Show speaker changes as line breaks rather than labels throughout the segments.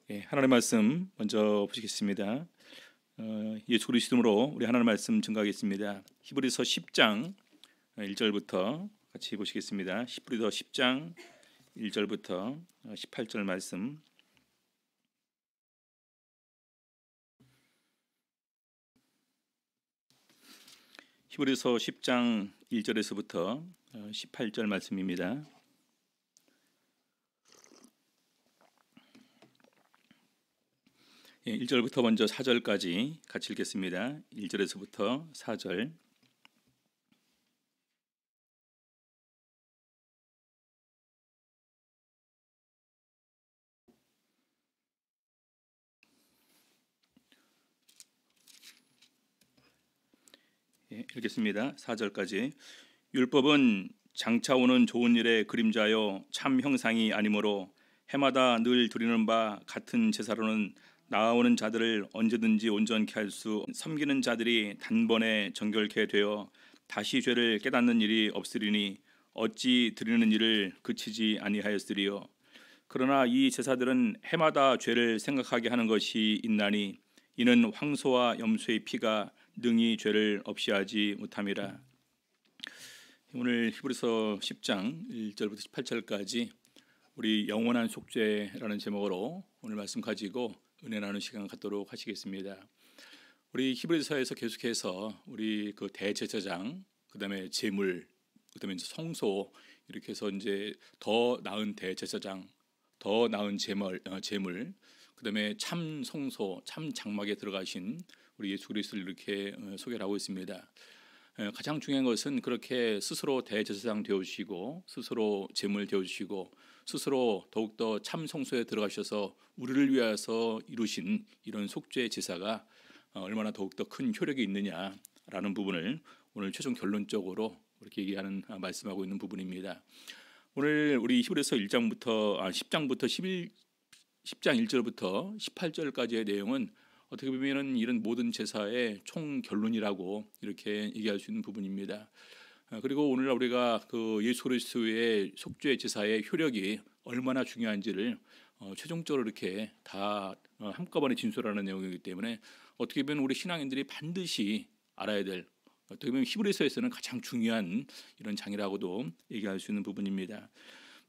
하나님의 말씀 먼저 보시겠습니다. 예수 그리스도 이름으로 우리 하나님의 말씀 증거하겠습니다. 히브리서 10장 1절부터 같이 보시겠습니다. 히브리서 10장 1절부터 18절 말씀. 히브리서 10장 1절에서부터 18절 말씀입니다. 1절부터 먼저 4절까지 같이 읽겠습니다. 1절에서부터 4절. 읽겠습니다. 4절까지. 율법은 장차 오는 좋은 일의 그림자요 참 형상이 아니므로 해마다 늘 드리는 바 같은 제사로는 나아오는 자들을 언제든지 온전케 할 수 섬기는 자들이 단번에 정결케 되어 다시 죄를 깨닫는 일이 없으리니 어찌 드리는 일을 그치지 아니하였으리요. 그러나 이 제사들은 해마다 죄를 생각하게 하는 것이 있나니 이는 황소와 염소의 피가 능히 죄를 없이 하지 못함이라. 오늘 히브리서 10장 1절부터 18절까지 우리 영원한 속죄라는 제목으로 오늘 말씀 가지고 은혜 나누는 시간 갖도록 하시겠습니다. 우리 히브리서에서 계속해서 우리 그 대제사장, 그다음에 제물, 그다음에 이제 성소 이렇게 해서 이제 더 나은 대제사장, 더 나은 제물, 그다음에 참 성소, 참 장막에 들어가신 우리 예수 그리스도를 이렇게 소개를 하고 있습니다. 가장 중요한 것은 그렇게 스스로 대제사장 되어주시고 스스로 제물 되어주시고 스스로 더욱더 참 성소에 들어가셔서 우리를 위하여서 이루신 이런 속죄 제사가 얼마나 더욱더 큰 효력이 있느냐라는 부분을 오늘 최종 결론적으로 이렇게 얘기하는 말씀하고 있는 부분입니다. 오늘 우리 히브리서 10장부터 10장 1절부터 18절까지의 내용은 어떻게 보면 이런 모든 제사의 총 결론이라고 이렇게 얘기할 수 있는 부분입니다. 그리고 오늘 우리가 그 예수 그리스도의 속죄 제사의 효력이 얼마나 중요한지를 최종적으로 이렇게 다 한꺼번에 진술하는 내용이기 때문에 어떻게 보면 우리 신앙인들이 반드시 알아야 될, 어떻게 보면 히브리서에서는 가장 중요한 이런 장이라고도 얘기할 수 있는 부분입니다.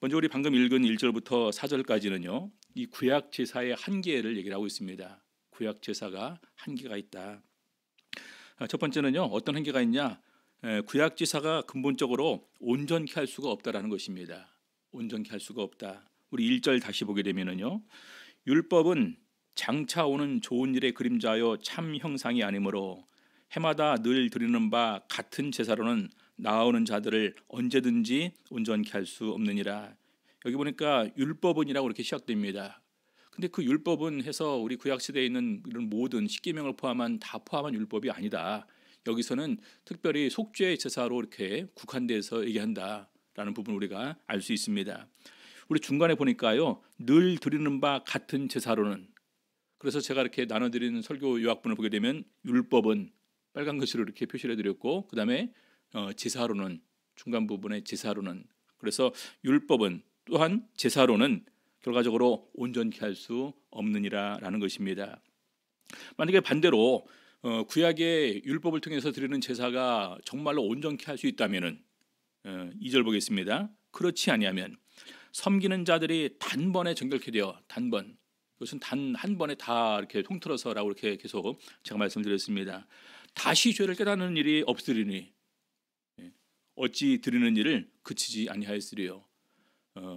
먼저 우리 방금 읽은 1절부터 4절까지는요, 이 구약 제사의 한계를 얘기를 하고 있습니다. 구약 제사가 한계가 있다. 첫 번째는요, 어떤 한계가 있냐? 구약 제사가 근본적으로 온전케 할 수가 없다라는 것입니다. 온전케 할 수가 없다. 우리 1절 다시 보게 되면은요, 율법은 장차 오는 좋은 일의 그림자요 참 형상이 아니므로 해마다 늘 드리는 바 같은 제사로는 나아오는 자들을 언제든지 온전케 할 수 없느니라. 여기 보니까 율법은이라고 이렇게 시작됩니다. 근데 그 율법은 해서 우리 구약 시대에 있는 이런 모든 십계명을 포함한 율법이 아니다. 여기서는 특별히 속죄의 제사로 이렇게 국한돼서 얘기한다라는 부분 우리가 알 수 있습니다. 우리 중간에 보니까요, 늘 드리는 바 같은 제사로는, 그래서 제가 이렇게 나눠드리는 설교 요약본을 보게 되면 율법은 빨간 글씨로 이렇게 표시를 해드렸고, 그 다음에 제사로는, 중간 부분에 제사로는, 그래서 율법은 또한 제사로는 결과적으로 온전케 할 수 없느니라라는 것입니다. 만약에 반대로 구약의 율법을 통해서 드리는 제사가 정말로 온전케 할 수 있다면은 2절 보겠습니다. 그렇지 아니하면 섬기는 자들이 단번에 정결케 되어, 단번, 이것은 단 한 번에 다 이렇게 통틀어서라고 이렇게 계속 제가 말씀드렸습니다. 다시 죄를 깨닫는 일이 없으리니 어찌 드리는 일을 그치지 아니하였으리요.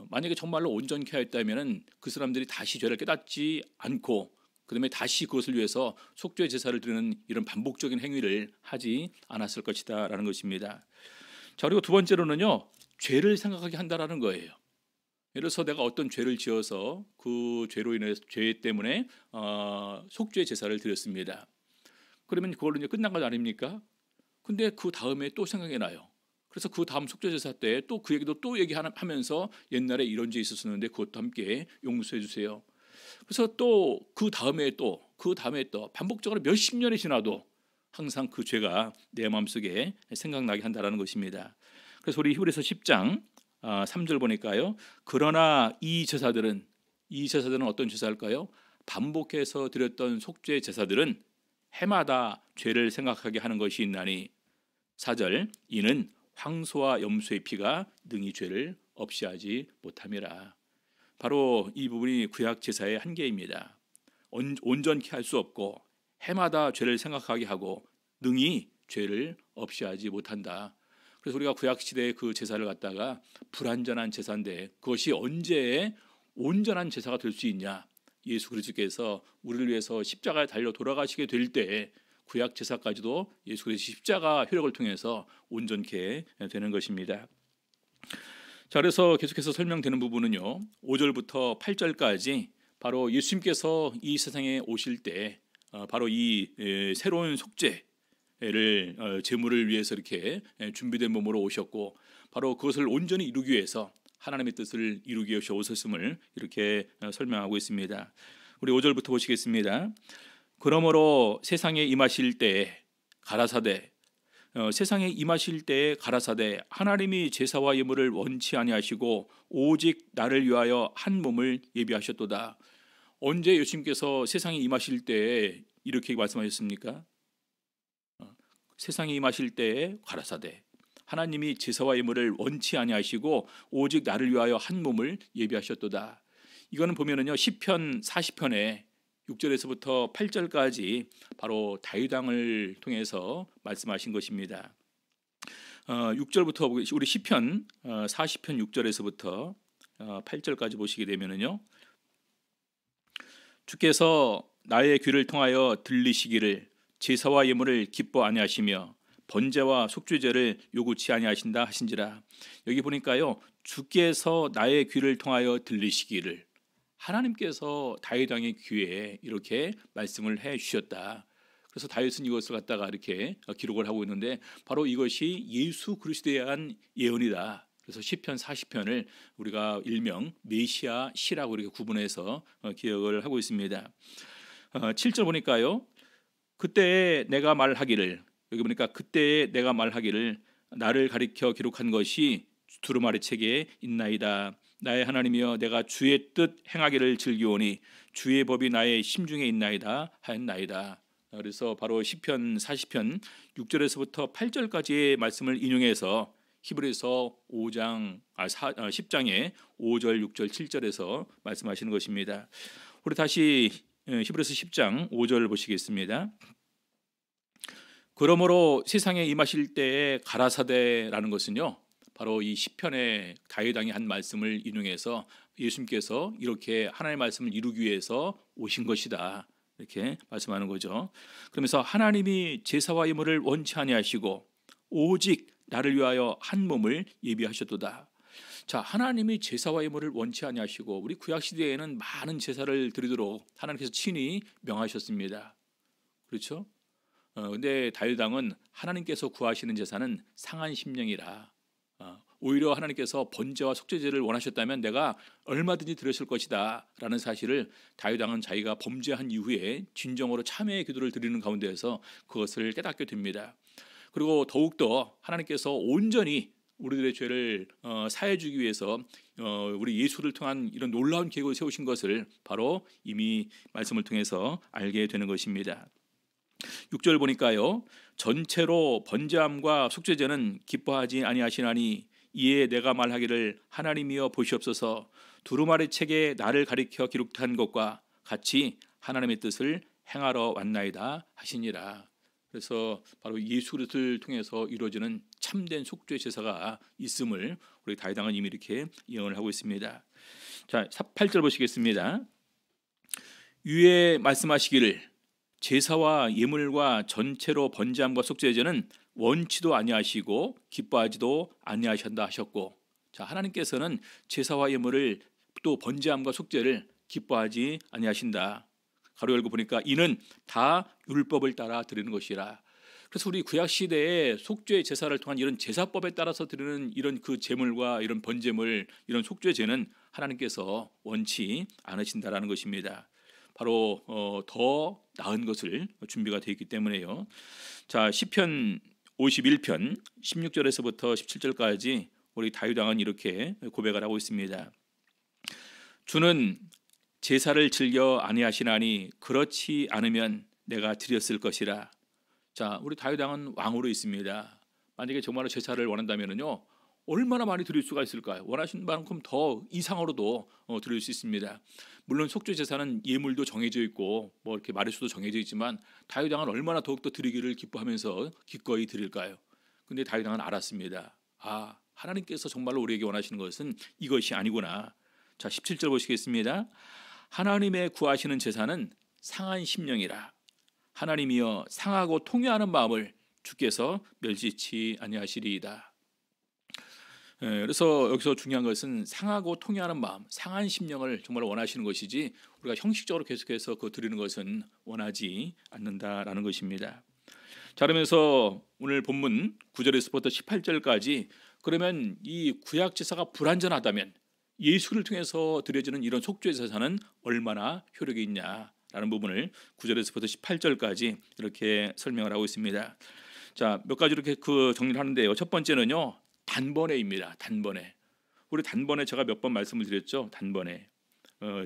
만약에 정말로 온전케 하였다면은 그 사람들이 다시 죄를 깨닫지 않고 그다음에 다시 그것을 위해서 속죄 제사를 드리는 이런 반복적인 행위를 하지 않았을 것이다라는 것입니다. 자, 그리고 두 번째로는요, 죄를 생각하게 한다라는 거예요. 예를 들어서 내가 어떤 죄를 지어서 그 죄로 인해서 죄 때문에 속죄 제사를 드렸습니다. 그러면 그걸로 이제 끝난 것 아닙니까? 근데 그 다음에 또 생각이 나요. 그래서 그 다음 속죄제사 때 또 그 얘기도 또 얘기하면서 옛날에 이런 죄 있었었는데 그것도 함께 용서해 주세요. 그래서 또 그 다음에 또 반복적으로 몇십 년이 지나도 항상 그 죄가 내 마음속에 생각나게 한다라는 것입니다. 그래서 우리 히브리서 10장 3절 보니까요, 그러나 이 제사들은 어떤 제사일까요? 반복해서 드렸던 속죄 제사들은 해마다 죄를 생각하게 하는 것이 있나니 4절 이는 황소와 염소의 피가 능히 죄를 없이 하지 못함이라. 바로 이 부분이 구약 제사의 한계입니다. 온전케 할 수 없고 해마다 죄를 생각하게 하고 능히 죄를 없이 하지 못한다. 그래서 우리가 구약 시대의 그 제사를 갖다가 불완전한 제사인데 그것이 언제 온전한 제사가 될 수 있냐? 예수 그리스도께서 우리를 위해서 십자가에 달려 돌아가시게 될 때 구약 제사까지도 예수 그리스도 십자가 효력을 통해서 온전케 되는 것입니다. 자, 그래서 계속해서 설명되는 부분은요, 5절부터 8절까지 바로 예수님께서 이 세상에 오실 때 바로 이 새로운 속죄를 제물을 위해서 이렇게 준비된 몸으로 오셨고 바로 그것을 온전히 이루기 위해서 하나님의 뜻을 이루기 위해서 오셨음을 이렇게 설명하고 있습니다. 우리 5절부터 보시겠습니다. 그러므로 세상에 임하실 때 가라사대 세상에 임하실 때에 가라사대 하나님이 제사와 예물을 원치 아니하시고 오직 나를 위하여 한 몸을 예비하셨도다. 언제 예수님께서 세상에 임하실 때에 이렇게 말씀하셨습니까? 세상에 임하실 때에 가라사대 하나님이 제사와 예물을 원치 아니하시고 오직 나를 위하여 한 몸을 예비하셨도다. 이거는 보면은요 시편 40편에 6절에서부터 8절까지 바로 다윗 왕을 통해서 말씀하신 것입니다. 6절부터 우리 시편 40편 6절에서부터 8절까지 보시게 되면은요, 주께서 나의 귀를 통하여 들리시기를 제사와 예물을 기뻐 아니하시며 번제와 속죄제를 요구치 아니하신다 하신지라. 여기 보니까요, 주께서 나의 귀를 통하여 들리시기를, 하나님께서 다윗 왕의 귀에 이렇게 말씀을 해 주셨다. 그래서 다윗은 이것을 갖다가 이렇게 기록을 하고 있는데 바로 이것이 예수 그리스도에 대한 예언이다. 그래서 시편 40편을 우리가 일명 메시아 시라고 이렇게 구분해서 기억을 하고 있습니다. 7절 보니까요, 그때에 내가 말하기를, 여기 보니까 그때에 내가 말하기를 나를 가리켜 기록한 것이 두루마리 책에 있나이다. 나의 하나님이여 내가 주의 뜻 행하기를 즐기오니 주의 법이 나의 심중에 있나이다 하였나이다. 그래서 바로 시편 40편 6절에서부터 8절까지의 말씀을 인용해서 히브리서 10장의 5절, 6절, 7절에서 말씀하시는 것입니다. 우리 다시 히브리서 10장 5절 보시겠습니다. 그러므로 세상에 임하실 때에 가라사대라는 것은요, 바로 이 시편의 다윗 왕이 한 말씀을 인용해서 예수님께서 이렇게 하나님의 말씀을 이루기 위해서 오신 것이다, 이렇게 말씀하는 거죠. 그러면서 하나님이 제사와 예물을 원치 아니하시고 오직 나를 위하여 한 몸을 예비하셨도다. 자, 하나님이 제사와 예물을 원치 아니하시고 우리 구약 시대에는 많은 제사를 드리도록 하나님께서 친히 명하셨습니다. 그렇죠? 근데 다윗 왕은 하나님께서 구하시는 제사는 상한 심령이라, 오히려 하나님께서 번제와 속죄제를 원하셨다면 내가 얼마든지 드렸을 것이다 라는 사실을 다윗 왕은 자기가 범죄한 이후에 진정으로 참회의 기도를 드리는 가운데에서 그것을 깨닫게 됩니다. 그리고 더욱더 하나님께서 온전히 우리들의 죄를 사해 주기 위해서 우리 예수를 통한 이런 놀라운 계획을 세우신 것을 바로 이미 말씀을 통해서 알게 되는 것입니다. 6절 보니까요, 전체로 번제함과 속죄제는 기뻐하지 아니하시나니 이에 내가 말하기를 하나님이여 보시옵소서 두루마리 책에 나를 가리켜 기록한 것과 같이 하나님의 뜻을 행하러 왔나이다 하시니라. 그래서 바로 예수 그리스도를 통해서 이루어지는 참된 속죄 제사가 있음을 우리 다윗 왕은 이미 이렇게 예언을 하고 있습니다. 자, 8절 보시겠습니다. 위에 말씀하시기를 제사와 예물과 전체로 번제함과 속죄제는 원치도 아니하시고 기뻐하지도 아니하신다 하셨고, 자, 하나님께서는 제사와 예물을 또 번제함과 속죄를 기뻐하지 아니하신다. 가로 열고 보니까 이는 다 율법을 따라 드리는 것이라. 그래서 우리 구약 시대에 속죄 제사를 통한 이런 제사법에 따라서 드리는 이런 그 제물과 이런 번제물, 이런 속죄제는 하나님께서 원치 않으신다라는 것입니다. 바로 더 나은 것을 준비가 되어 있기 때문에요. 자, 시편 51편 16절에서부터 17절까지 우리 다윗 왕은 이렇게 고백을 하고 있습니다. 주는 제사를 즐겨 아니하시나니 그렇지 않으면 내가 드렸을 것이라. 자, 우리 다윗 왕은 왕으로 있습니다. 만약에 정말로 제사를 원한다면은요, 얼마나 많이 드릴 수가 있을까요? 원하신 만큼 더 이상으로도 드릴 수 있습니다. 물론 속죄 제사는 예물도 정해져 있고 뭐 이렇게 마리수도 정해져 있지만 다윗 왕은 얼마나 더욱더 드리기를 기뻐하면서 기꺼이 드릴까요? 근데 다윗 왕은 알았습니다. 아, 하나님께서 정말로 우리에게 원하시는 것은 이것이 아니구나. 자, 17절 보시겠습니다. 하나님의 구하시는 제사는 상한 심령이라. 하나님이여 상하고 통회하는 마음을 주께서 멸시치 아니하시리이다. 그래서 여기서 중요한 것은 상하고 통회하는 마음, 상한 심령을 정말 원하시는 것이지 우리가 형식적으로 계속해서 그 드리는 것은 원하지 않는다라는 것입니다. 자, 그러면서 오늘 본문 9절에서부터 18절까지 그러면 이 구약 제사가 불완전하다면 예수를 통해서 드려지는 이런 속죄 제사는 얼마나 효력이 있냐라는 부분을 9절에서부터 18절까지 이렇게 설명을 하고 있습니다. 자, 몇 가지 이렇게 그 정리를 하는데요. 첫 번째는요, 단번에입니다. 단번에. 우리 단번에 제가 몇 번 말씀을 드렸죠. 단번에.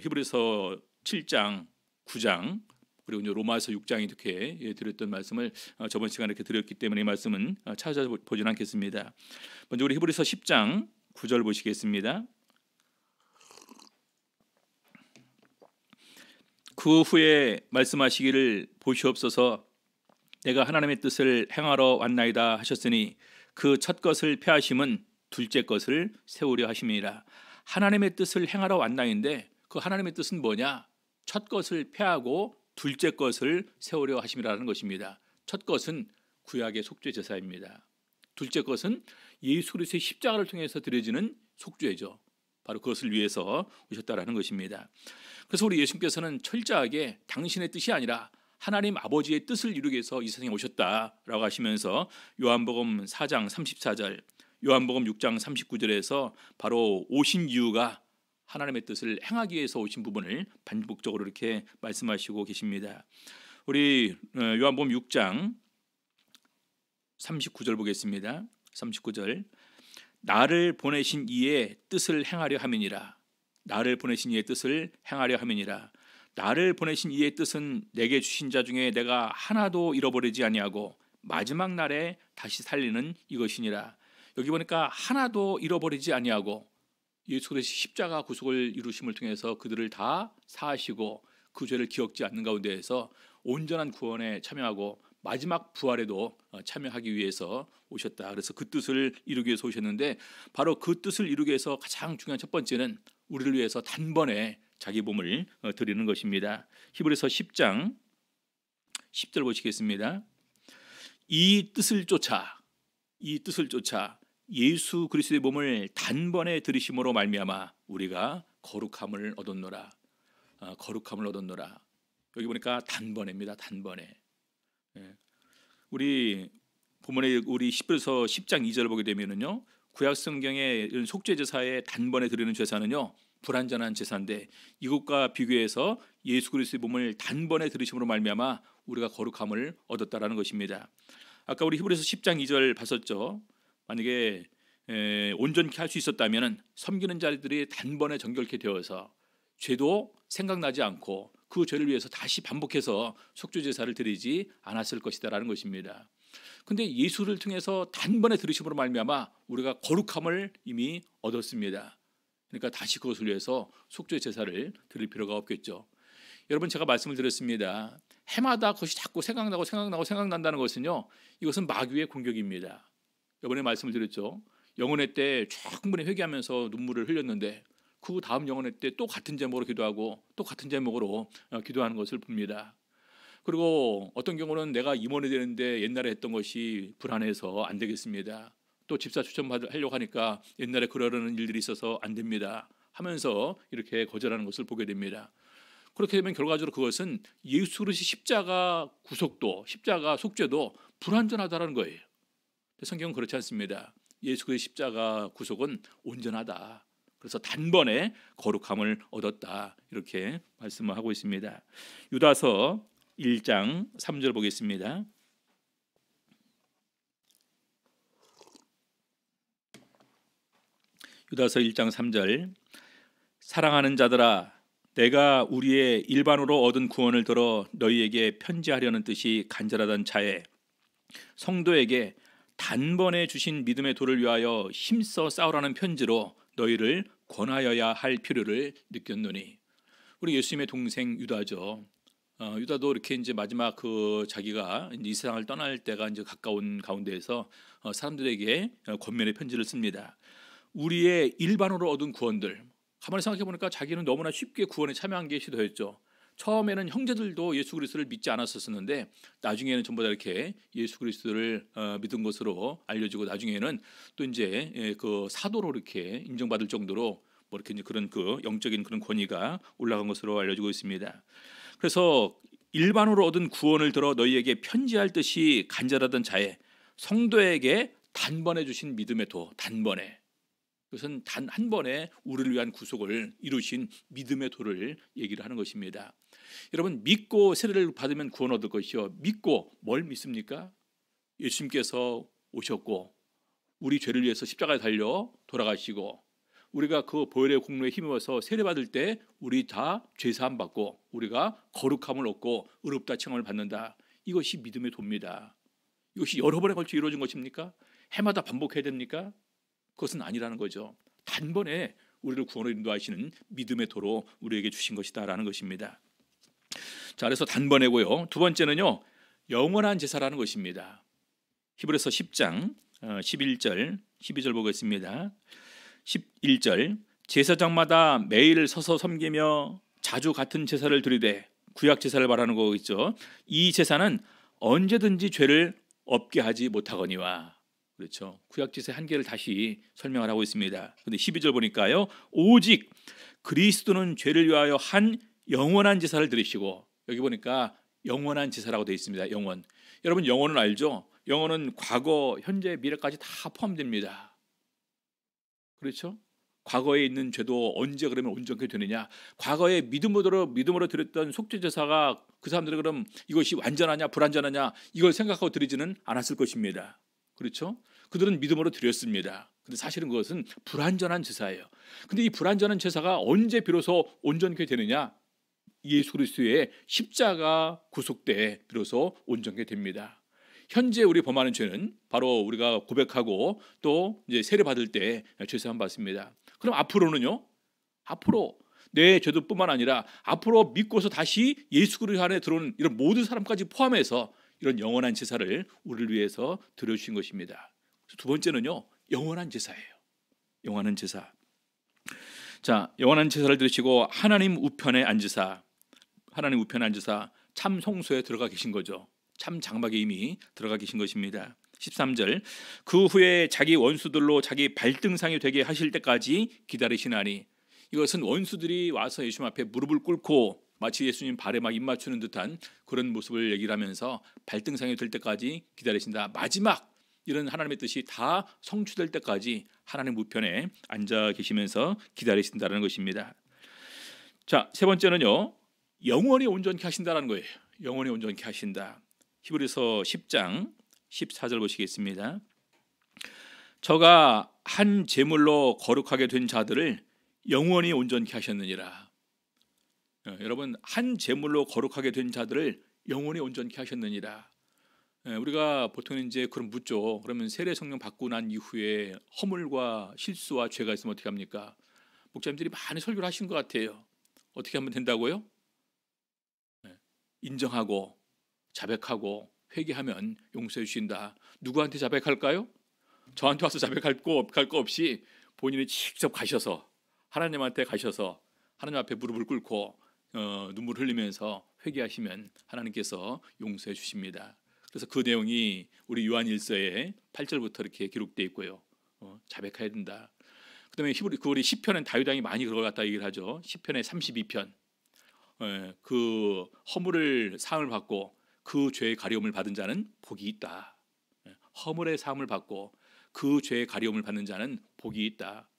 히브리서 7장, 9장 그리고 이제 로마서 6장이 이렇게 드렸던 말씀을 저번 시간에 이렇게 드렸기 때문에 이 말씀은 찾아보지는 않겠습니다. 먼저 우리 히브리서 10장 9절 보시겠습니다. 그 후에 말씀하시기를 보시옵소서 내가 하나님의 뜻을 행하러 왔나이다 하셨으니 그 첫 것을 폐하심은 둘째 것을 세우려 하심이라. 하나님의 뜻을 행하러 왔나인데 그 하나님의 뜻은 뭐냐? 첫 것을 폐하고 둘째 것을 세우려 하심이라는 것입니다. 첫 것은 구약의 속죄 제사입니다. 둘째 것은 예수 그리스도의 십자가를 통해서 드려지는 속죄죠. 바로 그것을 위해서 오셨다라는 것입니다. 그래서 우리 예수님께서는 철저하게 당신의 뜻이 아니라 하나님 아버지의 뜻을 이루기 위해서 이 세상에 오셨다라고 하시면서 요한복음 4장 34절, 요한복음 6장 39절에서 바로 오신 이유가 하나님의 뜻을 행하기 위해서 오신 부분을 반복적으로 이렇게 말씀하시고 계십니다. 우리 요한복음 6장 39절 보겠습니다. 39절 나를 보내신 이의 뜻을 행하려 함이니라. 나를 보내신 이의 뜻을 행하려 함이니라. 나를 보내신 이의 뜻은 내게 주신 자 중에 내가 하나도 잃어버리지 아니하고 마지막 날에 다시 살리는 이것이니라. 여기 보니까 하나도 잃어버리지 아니하고 예수 그리스도의 십자가 구속을 이루심을 통해서 그들을 다 사하시고 그 죄를 기억지 않는 가운데에서 온전한 구원에 참여하고 마지막 부활에도 참여하기 위해서 오셨다. 그래서 그 뜻을 이루기 위해서 오셨는데 바로 그 뜻을 이루기 위해서 가장 중요한 첫 번째는 우리를 위해서 단번에 자기 몸을 드리는 것입니다. 히브리서 10장 10절 보시겠습니다. 이 뜻을 쫓아 예수 그리스도의 몸을 단번에 드리심으로 말미암아 우리가 거룩함을 얻었노라. 거룩함을 얻었노라. 여기 보니까 단번에입니다. 단번에. 우리 본문에 우리 히브리서 10장 2절을 보게 되면은요, 구약 성경의 이런 속죄 제사에 단번에 드리는 제사는요 불완전한 제사인데 이것과 비교해서 예수 그리스도의 몸을 단번에 드리심으로 말미암아 우리가 거룩함을 얻었다라는 것입니다. 아까 우리 히브리서 10장 2절 봤었죠. 만약에 온전케 할 수 있었다면 섬기는 자들이 단번에 정결케 되어서 죄도 생각나지 않고 그 죄를 위해서 다시 반복해서 속죄 제사를 드리지 않았을 것이다라는 것입니다. 근데 예수를 통해서 단번에 들으심으로 말미암아 우리가 거룩함을 이미 얻었습니다. 그러니까 다시 그것을 위해서 속죄 제사를 드릴 필요가 없겠죠. 여러분, 제가 말씀을 드렸습니다. 해마다 그것이 자꾸 생각난다는 것은요, 이것은 마귀의 공격입니다. 이번에 말씀을 드렸죠. 영혼의 때 충분히 회개하면서 눈물을 흘렸는데 그 다음 영혼의 때 또 같은 제목으로 기도하고 또 같은 제목으로 기도하는 것을 봅니다. 그리고 어떤 경우는 내가 임원이 되는데 옛날에 했던 것이 불안해서 안 되겠습니다. 또 집사 추천하려고 하니까 옛날에 그러려는 일들이 있어서 안 됩니다 하면서 이렇게 거절하는 것을 보게 됩니다. 그렇게 되면 결과적으로 그것은 예수 그리스도의 십자가 구속도, 십자가 속죄도 불완전하다는 거예요. 성경은 그렇지 않습니다. 예수 그리스도의 십자가 구속은 온전하다. 그래서 단번에 거룩함을 얻었다. 이렇게 말씀을 하고 있습니다. 유다서 1장 3절 보겠습니다. 유다서 1장 3절 사랑하는 자들아 내가 우리의 일반으로 얻은 구원을 들어 너희에게 편지하려는 뜻이 간절하던 차에 성도에게 단번에 주신 믿음의 도를 위하여 힘써 싸우라는 편지로 너희를 권하여야 할 필요를 느꼈노니. 우리 예수님의 동생 유다죠. 유다도 이렇게 이제 마지막 자기가 이제 이 세상을 떠날 때가 이제 가까운 가운데에서 사람들에게 권면의 편지를 씁니다. 우리의 일반으로 얻은 구원들, 가만히 생각해 보니까 자기는 너무나 쉽게 구원에 참여한 게 시도였죠. 처음에는 형제들도 예수 그리스도를 믿지 않았었는데 나중에는 전부 다 이렇게 예수 그리스도를 믿은 것으로 알려지고, 나중에는 또 이제 그 사도로 이렇게 인정받을 정도로 뭐 이렇게 이제 그런 영적인 그런 권위가 올라간 것으로 알려지고 있습니다. 그래서 일반으로 얻은 구원을 들어 너희에게 편지할 듯이 간절하던 자에 성도에게 단번에 주신 믿음의 도, 단번에, 그것은 단 한 번에 우리를 위한 구속을 이루신 믿음의 도를 얘기를 하는 것입니다. 여러분, 믿고 세례를 받으면 구원 얻을 것이요, 믿고 뭘 믿습니까? 예수님께서 오셨고 우리 죄를 위해서 십자가에 달려 돌아가시고, 우리가 그 보혈의 공로에 힘입어서 세례받을 때 우리 다 죄사함 받고 우리가 거룩함을 얻고 의롭다 칭함을 받는다. 이것이 믿음의 도입니다. 이것이 여러 번에 걸쳐 이루어진 것입니까? 해마다 반복해야 됩니까? 그것은 아니라는 거죠. 단번에 우리를 구원으로 인도하시는 믿음의 도로 우리에게 주신 것이다라는 것입니다. 자, 그래서 단번에고요. 두 번째는요, 영원한 제사라는 것입니다. 히브리서 10장 11절 12절 보겠습니다. 11절, 제사장마다 매일 서서 섬기며 자주 같은 제사를 드리되, 구약 제사를 말하는 거겠죠. 이 제사는 언제든지 죄를 없게 하지 못하거니와. 그렇죠. 구약 제사의 한계를 다시 설명을 하고 있습니다. 근데 12절 보니까요, 오직 그리스도는 죄를 위하여 한 영원한 제사를 드리시고, 여기 보니까 영원한 제사라고 되어 있습니다. 영원. 여러분, 영원은 알죠? 영원은 과거, 현재, 미래까지 다 포함됩니다. 그렇죠? 과거에 있는 죄도 언제 그러면 온전케 되느냐? 과거에 믿음으로 드렸던 속죄 제사가 그 사람들이 그럼 이것이 완전하냐 불완전하냐 이걸 생각하고 드리지는 않았을 것입니다. 그렇죠? 그들은 믿음으로 드렸습니다. 근데 사실은 그것은 불완전한 제사예요. 근데 이 불완전한 제사가 언제 비로소 온전케 되느냐? 예수 그리스도의 십자가 구속때 비로소 온전케 됩니다. 현재 우리 범하는 죄는 바로 우리가 고백하고 또 이제 세례 받을 때 죄사함 받습니다. 그럼 앞으로는요? 앞으로 내 죄도뿐만 아니라 앞으로 믿고서 다시 예수 그리스도 안에 들어오는 이런 모든 사람까지 포함해서 이런 영원한 제사를 우리를 위해서 드려주신 것입니다. 두 번째는요, 영원한 제사예요. 영원한 제사. 자, 영원한 제사를 드리시고 하나님 우편에 앉으사 참 성소에 들어가 계신 거죠. 참 장막에 이미 들어가 계신 것입니다. 13절, 그 후에 자기 원수들로 자기 발등상이 되게 하실 때까지 기다리시나니. 이것은 원수들이 와서 예수님 앞에 무릎을 꿇고 마치 예수님 발에 막 입 맞추는 듯한 그런 모습을 얘기를 하면서 발등상이 될 때까지 기다리신다. 마지막 이런 하나님의 뜻이 다 성취될 때까지 하나님 우편에 앉아 계시면서 기다리신다는 것입니다. 자, 세 번째는요, 영원히 온전케 하신다는 거예요. 영원히 온전케 하신다. 히브리서 10장 14절 보시겠습니다. 저가 한 제물로 거룩하게 된 자들을 영원히 온전케 하셨느니라. 여러분, 한 제물로 거룩하게 된 자들을 영원히 온전케 하셨느니라. 우리가 보통 이제 그런 묻죠. 그러면 세례 성령 받고 난 이후에 허물과 실수와 죄가 있으면 어떻게 합니까? 목사님들이 많이 설교를 하신 것 같아요. 어떻게 하면 된다고요? 인정하고 자백하고 회개하면 용서해 주신다. 누구한테 자백할까요? 저한테 와서 자백할 거 없이 본인이 직접 가셔서 하나님한테 가셔서 하나님 앞에 무릎을 꿇고 눈물 흘리면서 회개하시면 하나님께서 용서해 주십니다. 그래서 그 내용이 우리 요한일서에 8절부터 이렇게 기록되어 있고요. 자백해야 된다. 그다음에 우리 시편은 다윗 왕이 많이 그걸 갖다 얘기를 하죠. 시편의 32편. 그 허물을 사함을 받고 그 죄의 가려움을 받은 자는 복이 있다. 허물의 사함을 받고 그 죄의 가려움을 받는 자는 복이 있다.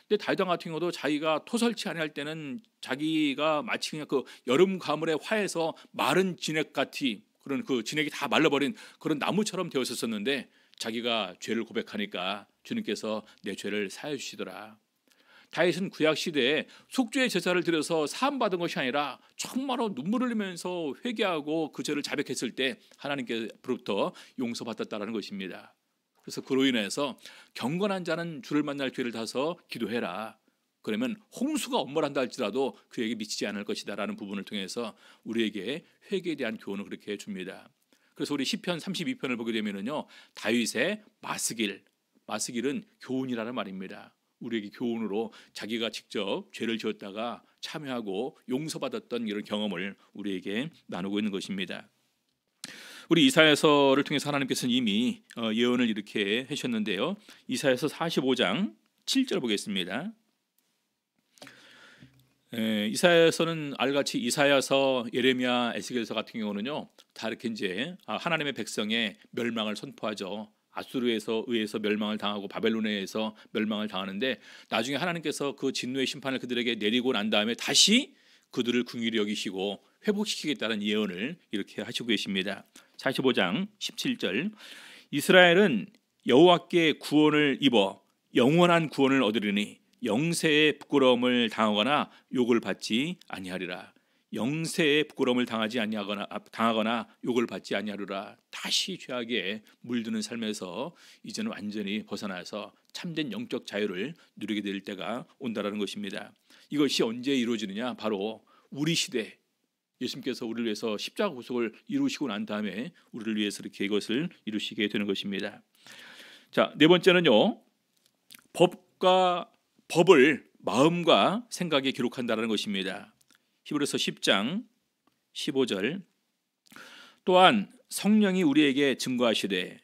근데 다윗 왕 같은 경우도 자기가 토설치 아니할 때는 자기가 마치 그냥 그 여름 가물의 화에서 마른 진액같이 그런 그 진액이 다 말라버린 그런 나무처럼 되었었는데 자기가 죄를 고백하니까 주님께서 내 죄를 사해 주시더라.
다윗은 구약 시대에 속죄의 제사를 드려서 사함받은 것이 아니라 정말로 눈물을 흘리면서 회개하고 그 죄를 자백했을 때 하나님께로부터 용서받았다라는 것입니다. 그래서 그로 인해서 경건한 자는 주를 만날 기회를 타서 기도해라. 그러면 홍수가 엄벌한다 할지라도 그에게 미치지 않을 것이다 라는 부분을 통해서 우리에게 회개에 대한 교훈을 그렇게 줍니다. 그래서 우리 시편 32편을 보게 되면요, 다윗의 마스길은 교훈이라는 말입니다. 우리에게 교훈으로 자기가 직접 죄를 지었다가 참회하고 용서받았던 이런 경험을 우리에게 나누고 있는 것입니다. 우리 이사야서를 통해서 하나님께서는 이미 예언을 이렇게 하셨는데요. 이사야서 45장 7절 보겠습니다. 이사야서는 알같이 이사야서, 예레미야, 에스겔서 같은 경우는요, 다 이렇게 이제 하나님의 백성의 멸망을 선포하죠. 아수르에서 의해서 멸망을 당하고 바벨론에 의해서 멸망을 당하는데 나중에 하나님께서 그 진노의 심판을 그들에게 내리고 난 다음에 다시 그들을 긍휼히 여기시고 회복시키겠다는 예언을 이렇게 하시고 계십니다. 45장 17절 이스라엘은 여호와께 구원을 입어 영원한 구원을 얻으리니 영세의 부끄러움을 당하거나 욕을 받지 아니하리라. 영세의 부끄러움을 당하거나 욕을 받지 아니하리라. 다시 죄악에 물드는 삶에서 이제는 완전히 벗어나서 참된 영적 자유를 누리게 될 때가 온다라는 것입니다. 이것이 언제 이루어지느냐? 바로 우리 시대 예수님께서 우리를 위해서 십자가 구속을 이루시고 난 다음에 우리를 위해서 이렇게 이것을 이루시게 되는 것입니다. 자, 네 번째는요, 법을 마음과 생각에 기록한다는 것입니다. 히브리서 10장 15절 또한 성령이 우리에게 증거하시되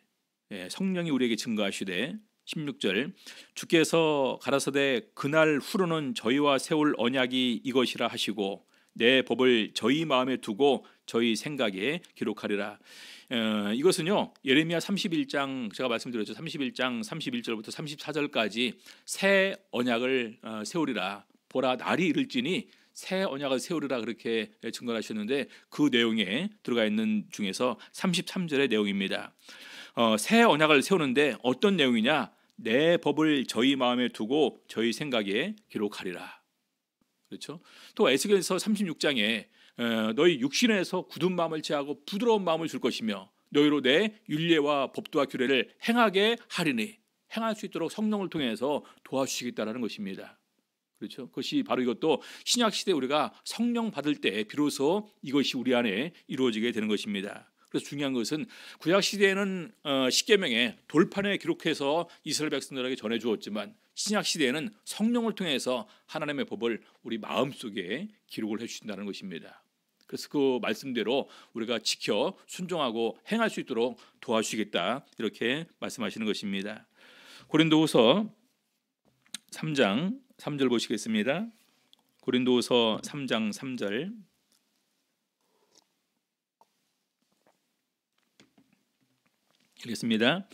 16절 주께서 가라사대 그날 후로는 저희와 세울 언약이 이것이라 하시고 내 법을 저희 마음에 두고 저희 생각에 기록하리라. 이것은요, 예레미야 31장 제가 말씀드렸죠. 31장 31절부터 34절까지 새 언약을 세우리라. 보라 날이 이를지니 새 언약을 세우리라 그렇게 증거하셨는데 그 내용에 들어가 있는 중에서 33절의 내용입니다. 새 언약을 세우는데 어떤 내용이냐? 내 법을 저희 마음에 두고 저희 생각에 기록하리라. 그렇죠? 또 에스겔서 36장에 너희 육신에서 굳은 마음을 제하고 부드러운 마음을 줄 것이며 너희로 내 율례와 법도와 규례를 행하게 하리니 행할 수 있도록 성령을 통해서 도와주시겠다라는 것입니다. 그렇죠? 그것이 바로 이것도 신약 시대 우리가 성령 받을 때 비로소 이것이 우리 안에 이루어지게 되는 것입니다. 그래서 중요한 것은 구약 시대에는 십계명에 돌판에 기록해서 이스라엘 백성들에게 전해 주었지만 신약 시대에는 성령을 통해서 하나님의 법을 우리 마음속에 기록을 해 주신다는 것입니다. 그래서 그 말씀대로 우리가 지켜 순종하고 행할 수 있도록 도와주시겠다 이렇게 말씀하시는 것입니다. 고린도후서 3장 3절 보시겠습니다. 고린도후서 3장 3절 읽겠습니다.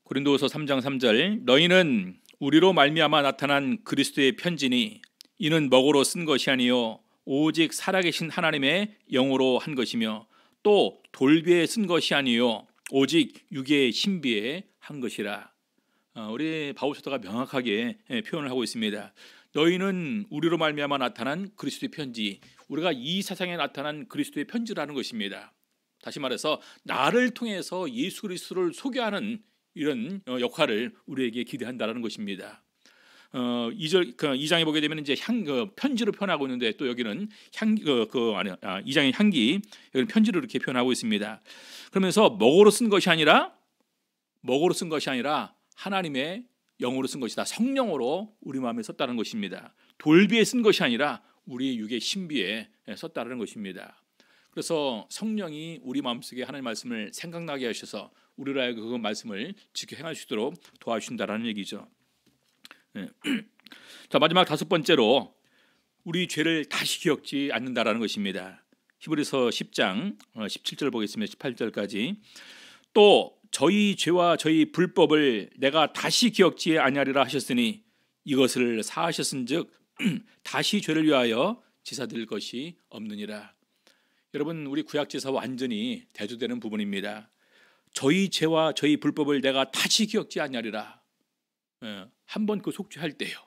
고린도후서 3장 3절 너희는 우리로 말미암아 나타난 그리스도의 편지니 이는 먹으로 쓴 것이 아니요 오직 살아계신 하나님의 영으로 한 것이며 또 돌비에 쓴 것이 아니요 오직 육의 신비에 한 것이라. 우리 바울 사도가 명확하게 표현을 하고 있습니다. 너희는 우리로 말미암아 나타난 그리스도의 편지, 우리가 이 세상에 나타난 그리스도의 편지라는 것입니다. 다시 말해서 나를 통해서 예수 그리스도를 소개하는 이런 역할을 우리에게 기대한다는 것입니다. 2장에 보게 되면 이제 편지로 표현하고 있는데 또 여기는 2장의 향기, 여기는 편지로 이렇게 표현하고 있습니다. 그러면서 먹으로 쓴 것이 아니라 하나님의 영으로 쓴 것이다. 성령으로 우리 마음에 썼다는 것입니다. 돌비에 쓴 것이 아니라 우리의 육의 신비에 썼다는 것입니다. 그래서 성령이 우리 마음속에 하나님의 말씀을 생각나게 하셔서 우리로 하여금 그 말씀을 지켜 행할 수 있도록 도와주신다는 얘기죠. 자, 마지막 다섯 번째로 우리 죄를 다시 기억지 않는다라는 것입니다. 히브리서 10장 17절 보겠습니다. 18절까지 또 저희 죄와 저희 불법을 내가 다시 기억지 아니하리라 하셨으니 이것을 사하셨은즉 다시 죄를 위하여 제사드릴 것이 없느니라. 여러분, 우리 구약 제사 완전히 대조되는 부분입니다. 저희 죄와 저희 불법을 내가 다시 기억지 아니하리라. 한번 그 속죄할 때요.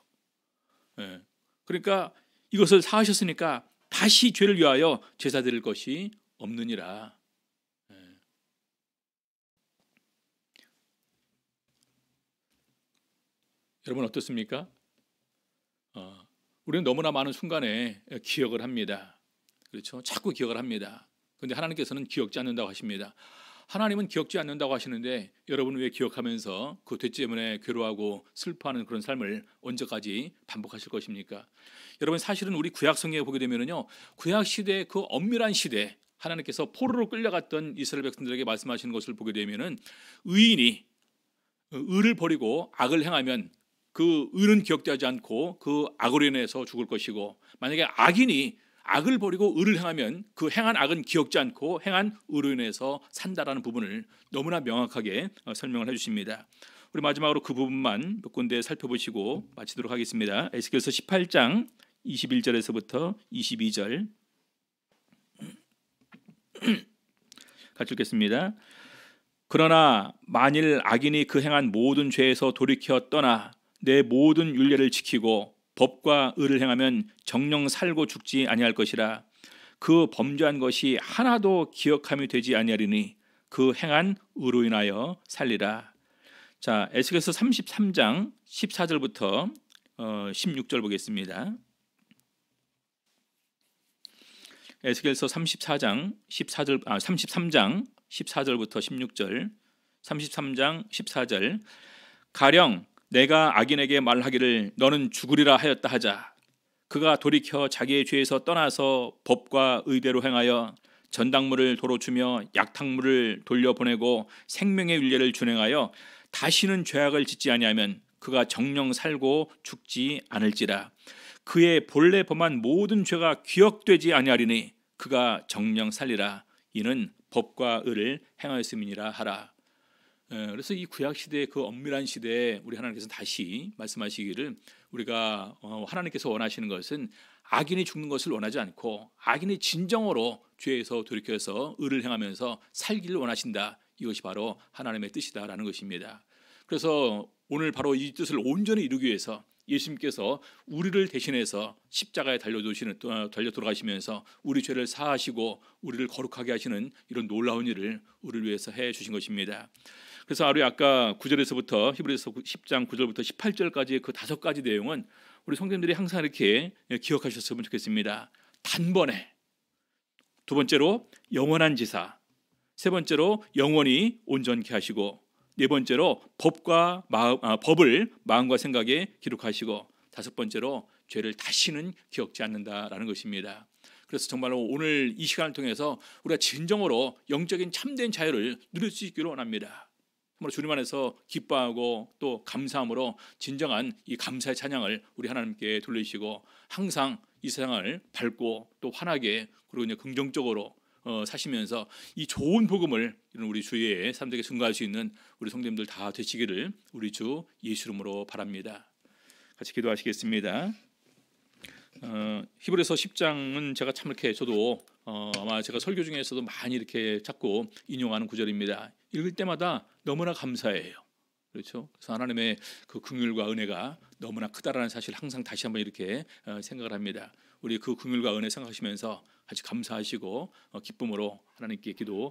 예. 그러니까 이것을 사하셨으니까 다시 죄를 위하여 제사 드릴 것이 없느니라. 예. 여러분 어떻습니까? 우리는 너무나 많은 순간에 기억을 합니다. 그렇죠? 자꾸 기억을 합니다. 그런데 하나님께서는 기억지 않는다고 하십니다. 하나님은 기억지 않는다고 하시는데 여러분은 왜 기억하면서 그 죄 때문에 괴로워하고 슬퍼하는 그런 삶을 언제까지 반복하실 것입니까? 여러분 사실은 우리 구약 성경에 보게 되면요, 구약 시대 그 엄밀한 시대 하나님께서 포로로 끌려갔던 이스라엘 백성들에게 말씀하시는 것을 보게 되면은 의인이 의를 버리고 악을 행하면 그 의는 기억되지 않고 그 악으로 인해서 죽을 것이고, 만약에 악인이 악을 버리고 의를 행하면 그 행한 악은 기억지 않고 행한 의로 인해서 산다라는 부분을 너무나 명확하게 설명을 해주십니다. 우리 마지막으로 그 부분만 몇 군데 살펴보시고 마치도록 하겠습니다. 에스겔서 18장 21절에서부터 22절 같이 읽겠습니다. 그러나 만일 악인이 그 행한 모든 죄에서 돌이켜 떠나 내 모든 율례를 지키고 법과 의를 행하면 정녕 살고 죽지 아니할 것이라. 그 범죄한 것이 하나도 기억함이 되지 아니하리니 그 행한 의로 인하여 살리라. 자, 에스겔서 33장 14절부터 16절 보겠습니다. 에스겔서 33장 14절부터 16절. 33장 14절. 가령 내가 악인에게 말하기를 너는 죽으리라 하였다 하자. 그가 돌이켜 자기의 죄에서 떠나서 법과 의대로 행하여 전당물을 도로 주며 약탕물을 돌려보내고 생명의 율례를 준행하여 다시는 죄악을 짓지 아니하면 그가 정령 살고 죽지 않을지라. 그의 본래 범한 모든 죄가 기억되지 아니하리니 그가 정령 살리라. 이는 법과 의를 행하였음이니라 하라. 그래서 이 구약 시대의 그 엄밀한 시대에 우리 하나님께서 다시 말씀하시기를, 우리가 하나님께서 원하시는 것은 악인이 죽는 것을 원하지 않고 악인이 진정으로 죄에서 돌이켜서 의를 행하면서 살기를 원하신다. 이것이 바로 하나님의 뜻이다라는 것입니다. 그래서 오늘 바로 이 뜻을 온전히 이루기 위해서 예수님께서 우리를 대신해서 십자가에 달려 돌아가시면서 우리 죄를 사하시고 우리를 거룩하게 하시는 이런 놀라운 일을 우리를 위해서 해 주신 것입니다. 그래서 아까 9절에서부터 히브리서 10장 9절부터 18절까지 그 5가지 내용은 우리 성도님들이 항상 이렇게 기억하셨으면 좋겠습니다. 단번에, 두 번째로 영원한 지사, 세 번째로 영원히 온전케 하시고, 네 번째로 법을 마음과 생각에 기록하시고, 다섯 번째로 죄를 다시는 기억지 않는다라는 것입니다. 그래서 정말로 오늘 이 시간을 통해서 우리가 진정으로 영적인 참된 자유를 누릴 수 있기를 원합니다. 정말 주님 안에서 기뻐하고 또 감사함으로 진정한 이 감사의 찬양을 우리 하나님께 돌리시고, 항상 이 세상을 밝고 또 환하게 그리고 이제 긍정적으로 사시면서 이 좋은 복음을 우리 주위의 사람들에게 증거할 수 있는 우리 성도님들 다 되시기를 우리 주 예수 이름으로 바랍니다. 같이 기도하시겠습니다. 히브리서 10장은 제가 참 이렇게 저도 아마 제가 설교 중에서도 많이 이렇게 자꾸 인용하는 구절입니다. 읽을 때마다 너무나 감사해요. 그렇죠? 그래서 하나님의 그 긍휼과 은혜가 너무나 크다라는 사실 항상 다시 한번 이렇게 생각을 합니다. 우리 그 긍휼과 은혜 생각하시면서 같이 감사하시고 기쁨으로 하나님께 기도